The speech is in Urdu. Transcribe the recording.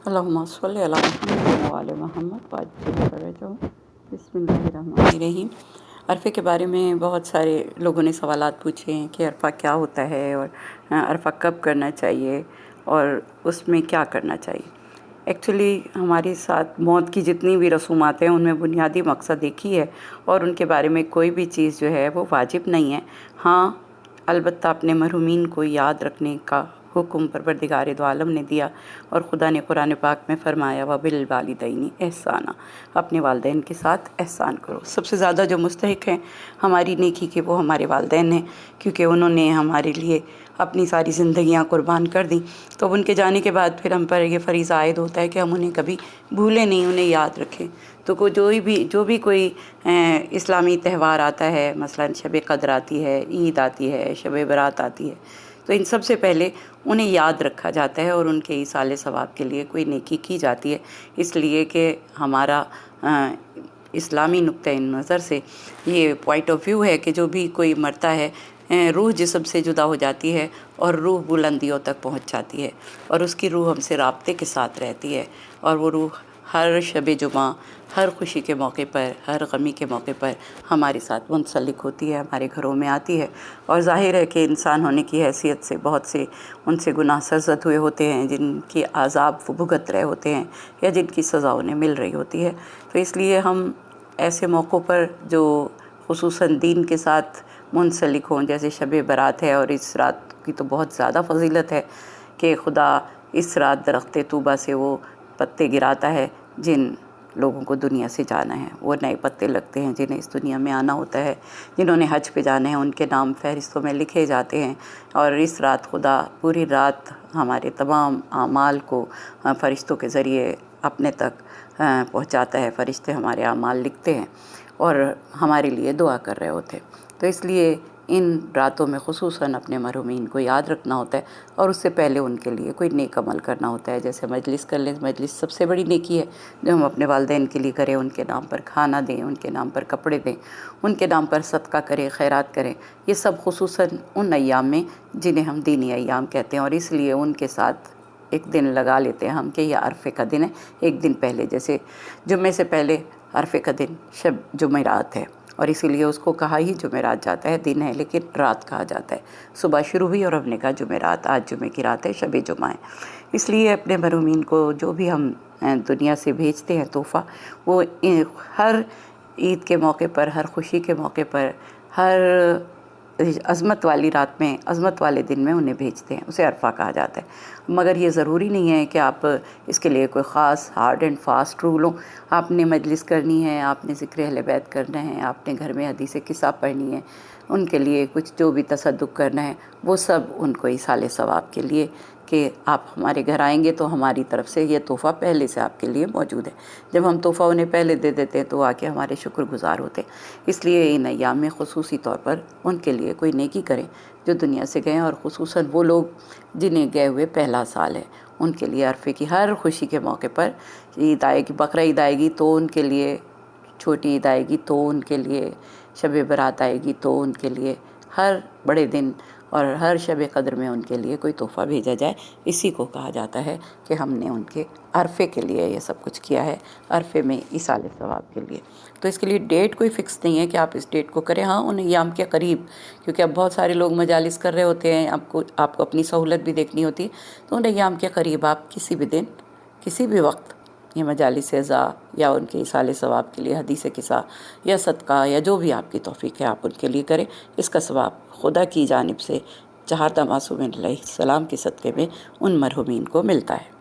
اللہم صلی علی محمد و آل محمد بسم اللہ الرحمن الرحیم۔ عرفے کے بارے میں بہت سارے لوگوں نے سوالات پوچھے ہیں کہ عرفہ کیا ہوتا ہے اور عرفہ کب کرنا چاہیے اور اس میں کیا کرنا چاہیے۔ ایکچولی ہمارے ساتھ موت کی جتنی بھی رسومات ہیں ان میں بنیادی مقصد ایک ہی ہے اور ان کے بارے میں کوئی بھی چیز جو ہے وہ واجب نہیں ہے۔ ہاں، البتہ اپنے مرحومین کو یاد رکھنے کا حکم پروردگار دو عالم نے دیا اور خدا نے قرآن پاک میں فرمایا وَبِالْوَالِدَيْنِ احسانًا، اپنے والدین کے ساتھ احسان کرو۔ سب سے زیادہ جو مستحق ہیں ہماری نیکی کے وہ ہمارے والدین ہیں، کیونکہ انہوں نے ہمارے لیے اپنی ساری زندگیاں قربان کر دیں، تو ان کے جانے کے بعد پھر ہم پر یہ فریضہ عائد ہوتا ہے کہ ہم انہیں کبھی بھولیں نہیں، انہیں یاد رکھیں۔ تو جو بھی کوئی اسلامی تہوار آتا ہے، مثلا شب قدر آتی ہے، عید آتی ہے، شب برات آتی ہے، تو ان سب سے پہلے انہیں یاد رکھا جاتا ہے اور ان کے ایصال ثواب کے لیے کوئی نیکی کی جاتی ہے، اس لیے کہ ہمارا اسلامی نقطۂ نظر سے یہ پوائنٹ آف ویو ہے کہ جو بھی کوئی مرتا ہے روح جسم سے جدا ہو جاتی ہے اور روح بلندیوں تک پہنچ جاتی ہے اور اس کی روح ہم سے رابطے کے ساتھ رہتی ہے، اور وہ روح ہر شب جمعہ، ہر خوشی کے موقع پر، ہر غمی کے موقع پر ہمارے ساتھ منسلک ہوتی ہے، ہمارے گھروں میں آتی ہے۔ اور ظاہر ہے کہ انسان ہونے کی حیثیت سے بہت سے ان سے گناہ سرزد ہوئے ہوتے ہیں جن کی عذاب وہ بھگت رہے ہوتے ہیں یا جن کی سزا انہیں مل رہی ہوتی ہے، تو اس لیے ہم ایسے موقعوں پر جو خصوصاً دین کے ساتھ منسلک ہوں، جیسے شب برات ہے، اور اس رات کی تو بہت زیادہ فضیلت ہے کہ خدا اس رات درخت طوبہ سے وہ پتے گراتا ہے جن لوگوں کو دنیا سے جانا ہے، وہ نئے پتے لگتے ہیں جنہیں اس دنیا میں آنا ہوتا ہے، جنہوں نے حج پہ جانا ہے ان کے نام فہرستوں میں لکھے جاتے ہیں، اور اس رات خدا پوری رات ہمارے تمام اعمال کو فرشتوں کے ذریعے اپنے تک پہنچاتا ہے، فرشتے ہمارے اعمال لکھتے ہیں اور ہمارے لیے دعا کر رہے ہوتے ہیں۔ تو اس لیے ان راتوں میں خصوصاً اپنے مرحومین کو یاد رکھنا ہوتا ہے اور اس سے پہلے ان کے لیے کوئی نیک عمل کرنا ہوتا ہے، جیسے مجلس کر لیں۔ مجلس سب سے بڑی نیکی ہے جو ہم اپنے والدین کے لیے کریں، ان کے نام پر کھانا دیں، ان کے نام پر کپڑے دیں، ان کے نام پر صدقہ کریں، خیرات کریں، یہ سب خصوصاً ان ایام میں جنہیں ہم دینی ایام کہتے ہیں، اور اس لیے ان کے ساتھ ایک دن لگا لیتے ہیں ہم کہ یہ عرفے کا دن ہے۔ ایک دن پہلے، جیسے جمعے سے پہلے عرفے کا دن شب جمعرات ہے، اور اسی لیے اس کو کہا ہی جمعرات جاتا ہے، دن ہے لیکن رات کہا جاتا ہے۔ صبح شروع ہوئی اور ہم نے کہا جمعرات، آج جمعے کی رات ہے، شب جمعہ ہے۔ اس لیے اپنے مرحومین کو جو بھی ہم دنیا سے بھیجتے ہیں تحفہ، وہ ہر عید کے موقع پر، ہر خوشی کے موقع پر، ہر عظمت والی رات میں، عظمت والے دن میں انہیں بھیجتے ہیں، اسے عرفہ کہا جاتا ہے۔ مگر یہ ضروری نہیں ہے کہ آپ اس کے لیے کوئی خاص ہارڈ اینڈ فاسٹ رول ہوں۔ آپ نے مجلس کرنی ہے، آپ نے ذکر اہل بیت کرنا ہے، آپ نے گھر میں حدیث قصہ پڑھنی ہے، ان کے لیے کچھ جو بھی تصدق کرنا ہے، وہ سب ان کو ایصال ثواب کے لیے کہ آپ ہمارے گھر آئیں گے تو ہماری طرف سے یہ تحفہ پہلے سے آپ کے لیے موجود ہے۔ جب ہم تحفہ انہیں پہلے دے دیتے ہیں تو آ کے ہمارے شکر گزار ہوتے ہیں۔ اس لیے ان ایام میں خصوصی طور پر ان کے لیے کوئی نیکی کریں جو دنیا سے گئے ہیں، اور خصوصاً وہ لوگ جنہیں گئے ہوئے پہلا سال ہے، ان کے لیے عرفے کی ہر خوشی کے موقع پر، عید آئے گی، بقرہ عید آئے گی تو ان کے لیے، چھوٹی عید آئے گی تو ان کے لیے، شب برات آئے گی تو ان کے لیے، ہر بڑے دن اور ہر شب قدر میں ان کے لیے کوئی تحفہ بھیجا جائے۔ اسی کو کہا جاتا ہے کہ ہم نے ان کے عرفے کے لیے یہ سب کچھ کیا ہے، عرفے میں ایصال ثواب کے لیے۔ تو اس کے لیے ڈیٹ کوئی فکس نہیں ہے کہ آپ اس ڈیٹ کو کریں، ہاں ان ایام کے قریب، کیونکہ اب بہت سارے لوگ مجالس کر رہے ہوتے ہیں، آپ کو اپنی سہولت بھی دیکھنی ہوتی ہے، تو ان ایام کے قریب آپ کسی بھی دن، کسی بھی وقت یہ مجالس اعزاء یا ان کے ایصال ثواب کے لیے حدیث قصہ یا صدقہ یا جو بھی آپ کی توفیق ہے آپ ان کے لیے کریں۔ اس کا ثواب خدا کی جانب سے چہارتاں معصومین علیہ السلام کے صدقے میں ان مرحومین کو ملتا ہے۔